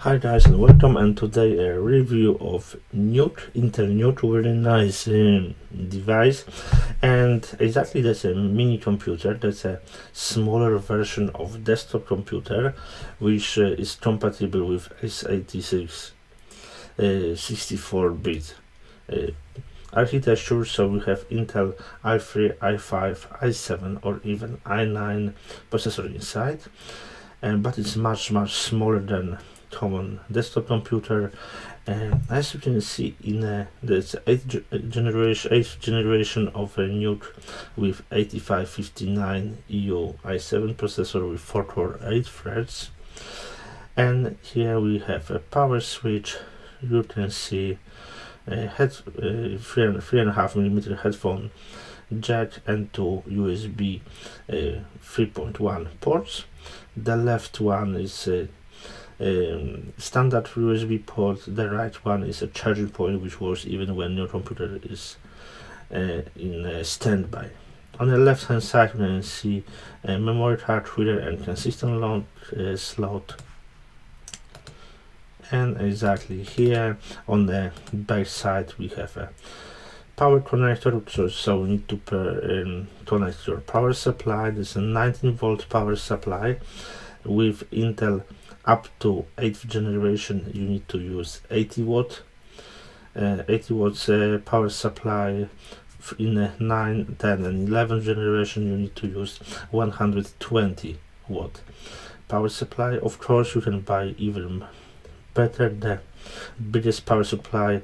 Hi guys and welcome, and today a review of NUC, Intel NUC, really nice device. And exactly, that's a mini computer, that's a smaller version of desktop computer which is compatible with x86 64-bit architecture. So we have Intel i3, i5, i7 or even i9 processor inside, but it's much smaller than common desktop computer. And as you can see, in there's eighth generation of a NUC with 8559U i7 processor with 4-core 8 threads. And here we have a power switch. You can see a 3.5mm headphone jack and two USB 3.1 ports. The left one is standard USB port, the right one is a charging point which works even when your computer is in standby. On the left hand side you can see a memory card reader and consistent load slot. And exactly here on the back side we have a power connector, so we need to connect your power supply. This is a 19-volt power supply. With Intel up to 8th generation you need to use 80 watts power supply. In 9, 10 and 11 generation you need to use 120 watt power supply. Of course you can buy even better, the biggest power supply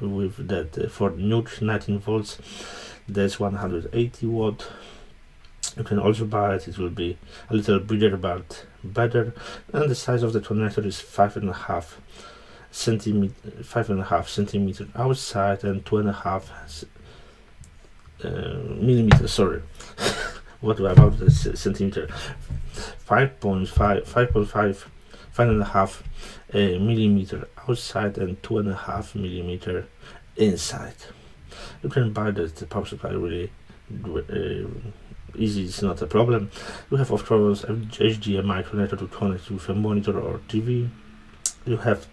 with that for NUC 19 volts, that's 180 watt. You can also buy it, it will be a little bigger but better, and the size of the connector is 5.5 centimeter outside and 2.5 millimeters. Sorry, what about the centimeter? 5.5 millimeter outside and 2.5 millimeter inside. You can buy the power supply really easy, it's not a problem. You have of course a HDMI connector to connect with a monitor or TV. You have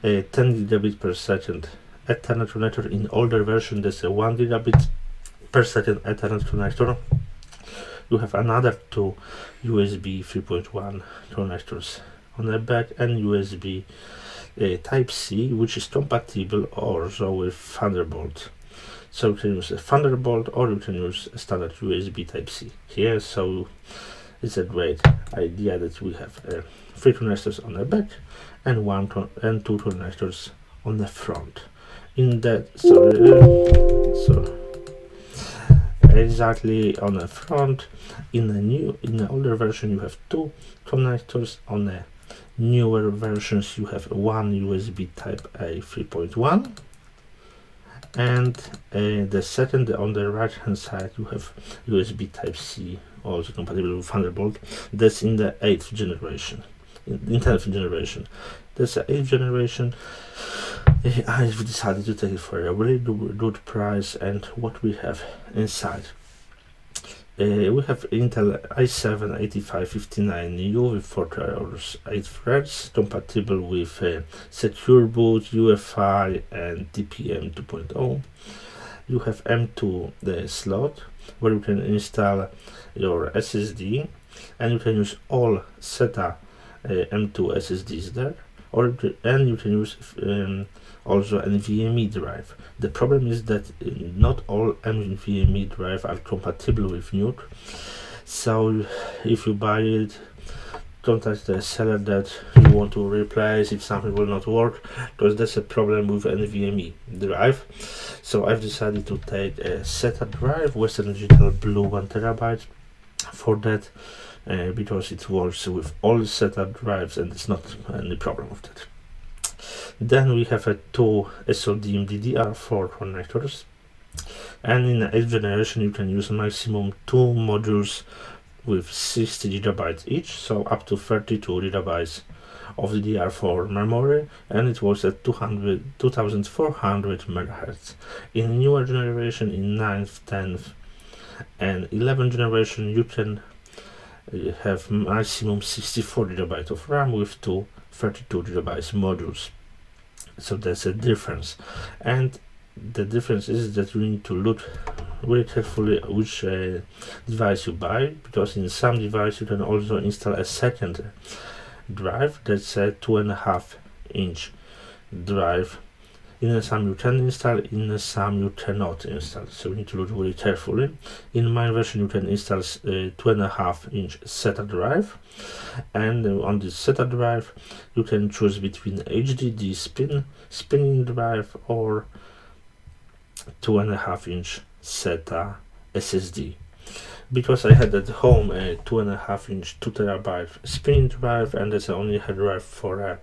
a 10 gigabit per second Ethernet connector. In older version there's a 1 gigabit per second Ethernet connector. You have another two USB 3.1 connectors on the back and USB Type-C, which is compatible also with Thunderbolt. So you can use a Thunderbolt or you can use a standard USB Type-C here. So it's a great idea that we have 3 connectors on the back and 2 connectors on the front. In that, exactly on the front, in the older version you have 2 connectors. On the newer versions you have one USB Type A 3.1. And the second, on the right hand side, you have USB Type-C, also compatible with Thunderbolt. That's in the 8th generation. In 10th generation, that's the 8th generation. I've decided to take it for a really good price. And what we have inside, we have Intel i7-8559U with 4 cores 8 threads, compatible with Secure Boot, UEFI and TPM 2.0. You have M2 the slot where you can install your SSD, and you can use all SATA M2 SSDs there, and you can use also NVMe drive. The problem is that not all NVMe drive are compatible with NUC, so if you buy it, contact the seller that you want to replace if something will not work, because that's a problem with NVMe drive. So I've decided to take a SATA drive, Western Digital Blue 1 terabyte for that, because it works with all SATA drives and it's not any problem with that. Then we have 2 SODIMM DDR4 connectors, and in the 8th generation you can use maximum 2 modules with 60 gigabytes each, so up to 32 gigabytes of DDR4 memory, and it was at 2400 MHz. In newer generation, in 9th, 10th and 11th generation, you can you have maximum 64 GB of RAM with two 32 GB modules. So that's a difference, and the difference is that you need to look very carefully which device you buy, because in some device you can also install a second drive that's a 2.5-inch drive. In some you can install, in some you cannot install, so you need to look very carefully. In my version you can install 2.5-inch SATA drive, and on this SATA drive you can choose between HDD spinning drive or 2.5-inch SATA SSD. Because I had at home a 2.5-inch 2 TB spinning drive, and that's only had drive for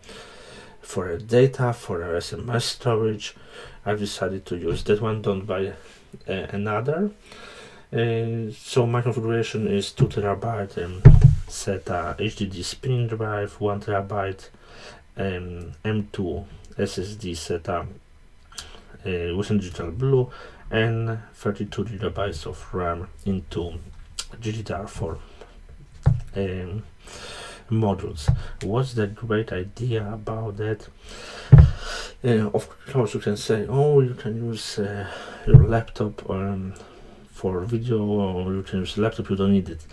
data, for SMS storage, I decided to use that one. Don't buy another. So my configuration is 2 TB SATA HDD spinning drive, 1 TB M2 SSD SATA with digital blue, and 32 GB of RAM into DDR4 modules. What's the great idea about that? Of course you can say, oh, you can use your laptop for video, or you can use laptop, you don't need it.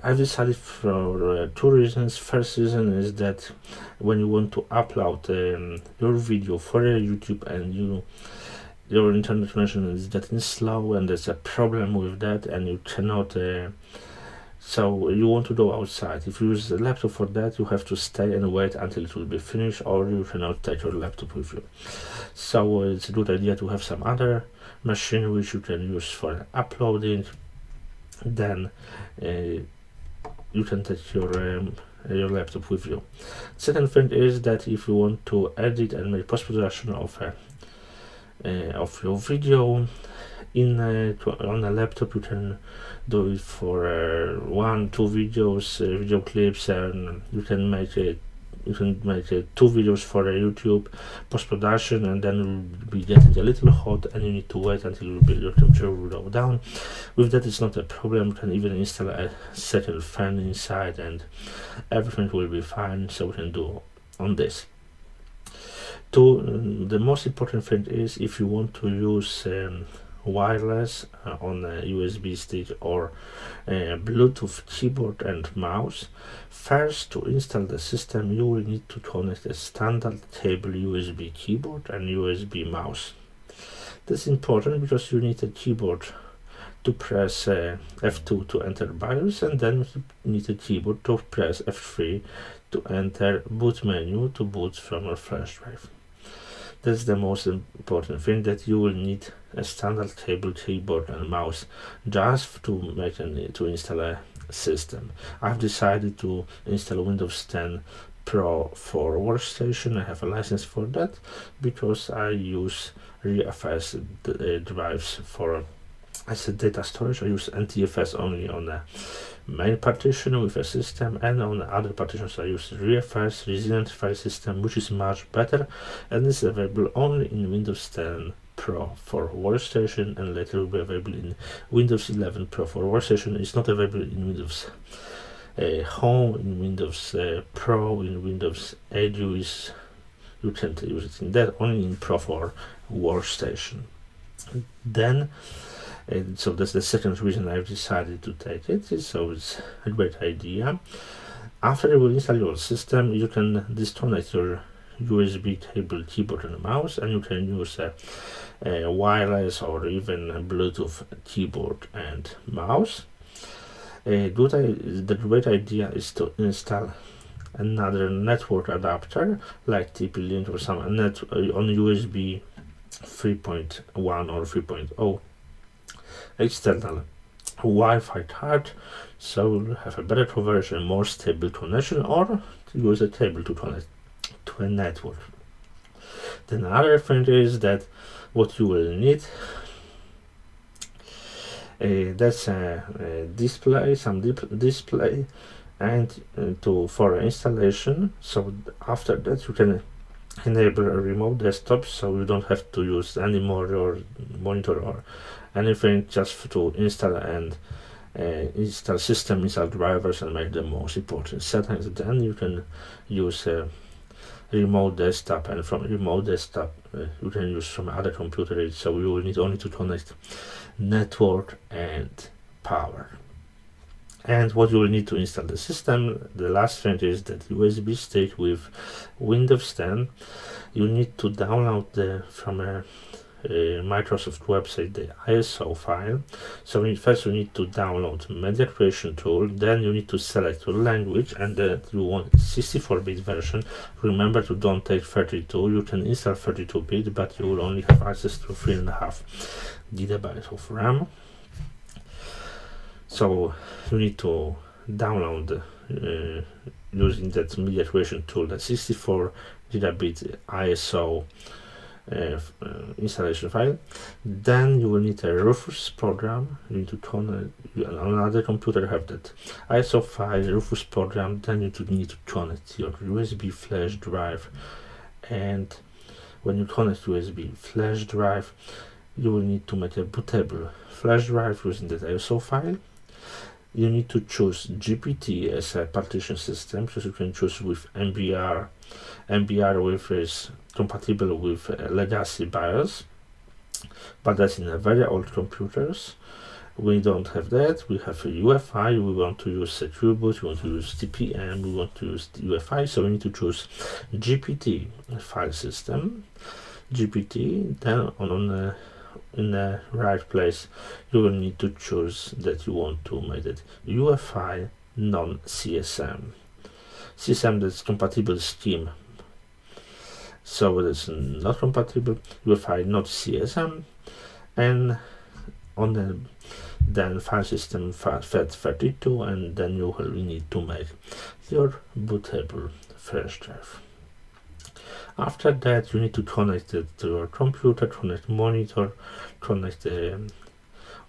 I've decided for two reasons. First reason is that when you want to upload your video for YouTube and your internet connection is getting slow, and there's a problem with that, and you cannot so you want to go outside. If you use the laptop for that, you have to stay and wait until it will be finished, or you cannot take your laptop with you. So it's a good idea to have some other machine which you can use for uploading. Then you can take your laptop with you. Second thing is that if you want to edit and make post-production of your video on a laptop, you can do it for 1-2 videos, video clips, and you can make 2 videos for YouTube post-production, and then you'll be getting a little hot, and you need to wait until your temperature will go down. With that, it's not a problem. You can even install a second fan inside, and everything will be fine. So we can do on this. The most important thing is, if you want to use wireless on a USB stick or Bluetooth keyboard and mouse, first, to install the system you will need to connect a standard cable USB keyboard and USB mouse. This is important because you need a keyboard to press F2 to enter BIOS, and then you need a keyboard to press F3 to enter boot menu to boot from your flash drive. That's the most important thing, that you will need a standard cable keyboard and mouse just to install a system. I've decided to install Windows 10 Pro for workstation. I have a license for that because I use ReFS drives as a data storage. I use NTFS only on the main partition with a system, and on the other partitions I use ReFS resilient file system, which is much better, and is available only in Windows 10 Pro for workstation, and later will be available in Windows 11 Pro for workstation. It's not available in Windows Home, in Windows Pro, in Windows 8. You can't use it in that, only in Pro for workstation. Then so that's the second reason I've decided to take it. So it's a great idea. After you will install your system, you can disconnect your USB cable keyboard and mouse, and you can use a wireless or even a Bluetooth keyboard and mouse. The great idea is to install another network adapter like TP-Link or some on USB 3.1 or 3.0 external Wi-Fi card, so we'll have a better conversion, more stable connection, or use a cable to connect to a network. Then another thing is that what you will need, that's a display, display, and for installation. So after that you can enable a remote desktop, so you don't have to use any more your monitor or anything, just to install and install system, install drivers, and make the most important settings. Then you can use a remote desktop, and from remote desktop you can use from other computer, so you will need only to connect network and power. And what you will need to install the system, the last thing is that USB stick with Windows 10. You need to download from a Microsoft website the ISO file. So first you need to download media creation tool, then you need to select your language, and then you want 64-bit version. Remember to don't take 32. You can install 32-bit, but you will only have access to 3.5 GB of RAM. So you need to download using that media creation tool the 64 GB ISO installation file. Then you will need a Rufus program. You need to connect on another computer, have that ISO file, Rufus program. Then you need to connect your USB flash drive, and when you connect USB flash drive, you will need to make a bootable flash drive using that ISO file. You need to choose GPT as a partition system, so you can choose with MBR with is compatible with legacy BIOS, but that's in a very old computers. We don't have that. We have a UEFI. We want to use secure boot. We want to use TPM. We want to use UEFI. So we need to choose GPT file system. GPT. Then in the right place, you will need to choose that you want to make it UEFI non-CSM. CSM that's compatible scheme. So it's not compatible. UEFI not CSM, and on the then file system FAT32, and then you will need to make your bootable flash drive. After that, you need to connect it to your computer, connect monitor, connect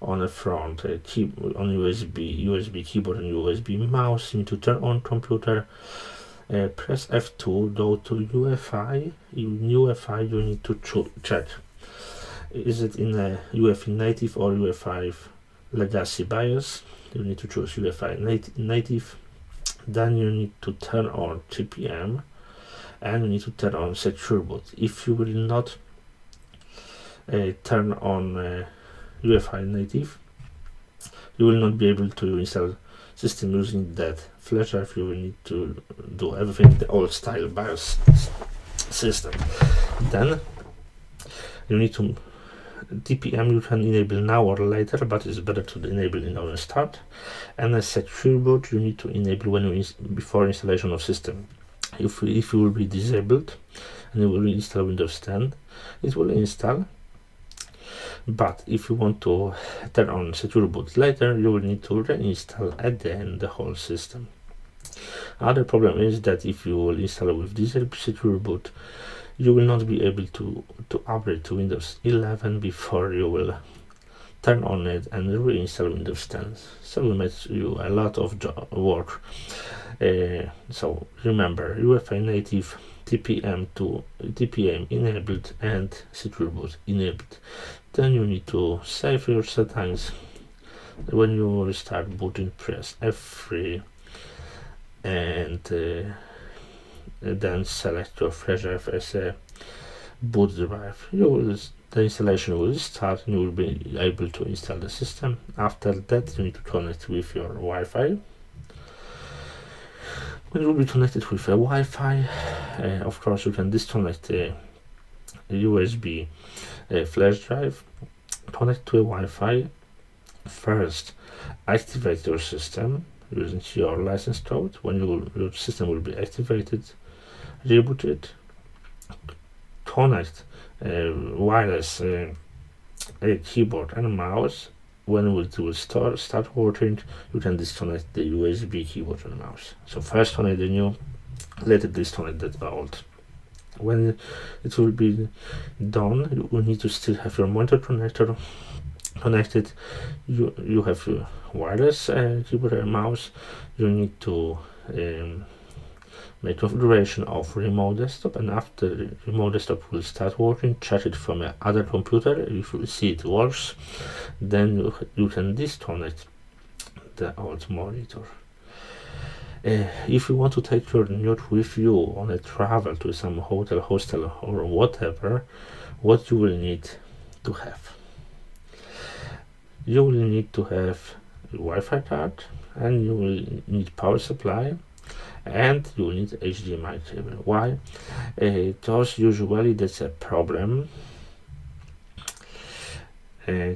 on the front on USB keyboard and USB mouse. You need to turn on computer. Press F2, go to UEFI. In UEFI, you need to check is it in a UEFI native or UEFI legacy BIOS. You need to choose UEFI native. Then you need to turn on TPM, and you need to turn on secure boot. If you will not turn on UEFI native, you will not be able to install system using that flash drive. You will need to do everything the old style BIOS system. Then you need to TPM you can enable now or later, but it's better to enable in our start. And a secure boot you need to enable when you before installation of system. If you will be disabled and you will install Windows 10, it will install. But if you want to turn on secure boot later, you will need to reinstall at the end the whole system. Other problem is that if you will install with disabled secure boot, you will not be able to upgrade to Windows 11 before you will turn on it and reinstall Windows 10. So it will make you a lot of work. So remember, UEFI native, TPM enabled, and secure boot enabled. Then you need to save your settings. When you will start booting, press F3 and then select your flash drive as a boot drive. The installation will start and you will be able to install the system. After that, you need to connect with your Wi-Fi. When you will be connected with a Wi-Fi, of course you can disconnect a USB flash drive, connect to a Wi-Fi. First, activate your system using your license code. When your system will be activated, reboot it, connect wireless keyboard and mouse. When it will start working, you can disconnect the USB keyboard and mouse. So first connect the new, later disconnect the old. When it will be done, you will need to still have your monitor connector connected. You have your wireless keyboard and mouse. You need to make configuration of remote desktop, and after remote desktop will start working, check it from other computer. If you see it works, then you can disconnect the old monitor. If you want to take your NUC with you on a travel to some hotel, hostel, or whatever, what you will need to have? You will need to have a Wi-Fi card, and you will need power supply, and you will need HDMI cable. Why? Because usually that's a problem.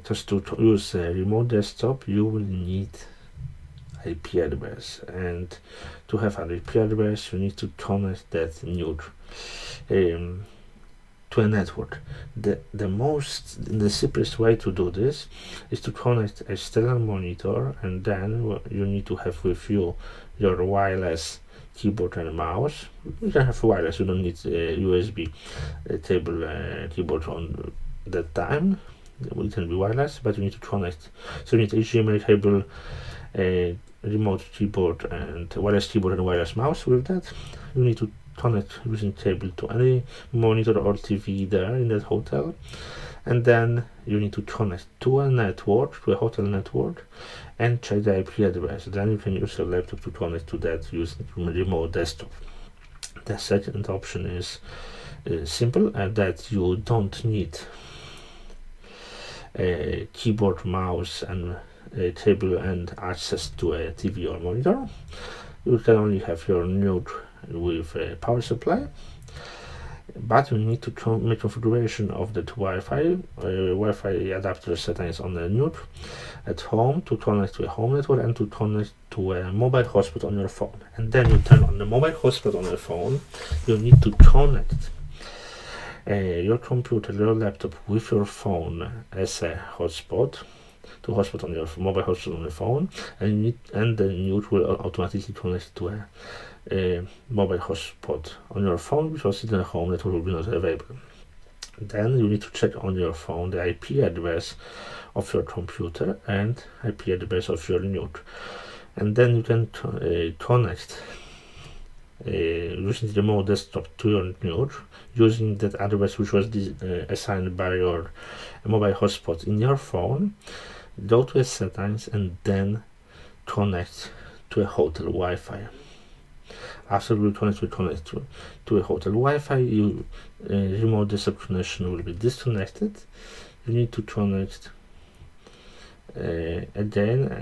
Just to use a remote desktop, you will need IP address, and to have an IP address you need to connect that NUC to a network. The simplest way to do this is to connect a external monitor, and then you need to have with you your wireless keyboard and mouse. You can have wireless, you don't need a USB table keyboard on that time. It can be wireless, but you need to connect. So you need HDMI cable, remote keyboard, and wireless keyboard and wireless mouse. With that, you need to connect using cable to any monitor or TV there in that hotel, and then you need to connect to a network, to a hotel network, and check the IP address. Then you can use your laptop to connect to that using remote desktop. The second option is simple, that you don't need a keyboard, mouse, and a table and access to a TV or monitor. You can only have your NUC with a power supply, but you need to make configuration of that Wi-Fi adapter settings on the NUC at home to connect to a home network and to connect to a mobile hotspot on your phone. And then you turn on the mobile hotspot on your phone. You need to connect your computer, your laptop with your phone as a hotspot, to hotspot on your mobile hotspot on your phone, and the NUC will automatically connect to a mobile hotspot on your phone, because in the home network will be not available. Then you need to check on your phone the IP address of your computer and IP address of your NUC, and then you can connect using the remote desktop to your NUC using that address which was assigned by your mobile hotspot in your phone. Go to settings and then connect to a hotel Wi-Fi. After you connect to a hotel Wi-Fi, your remote desktop connection will be disconnected. You need to connect again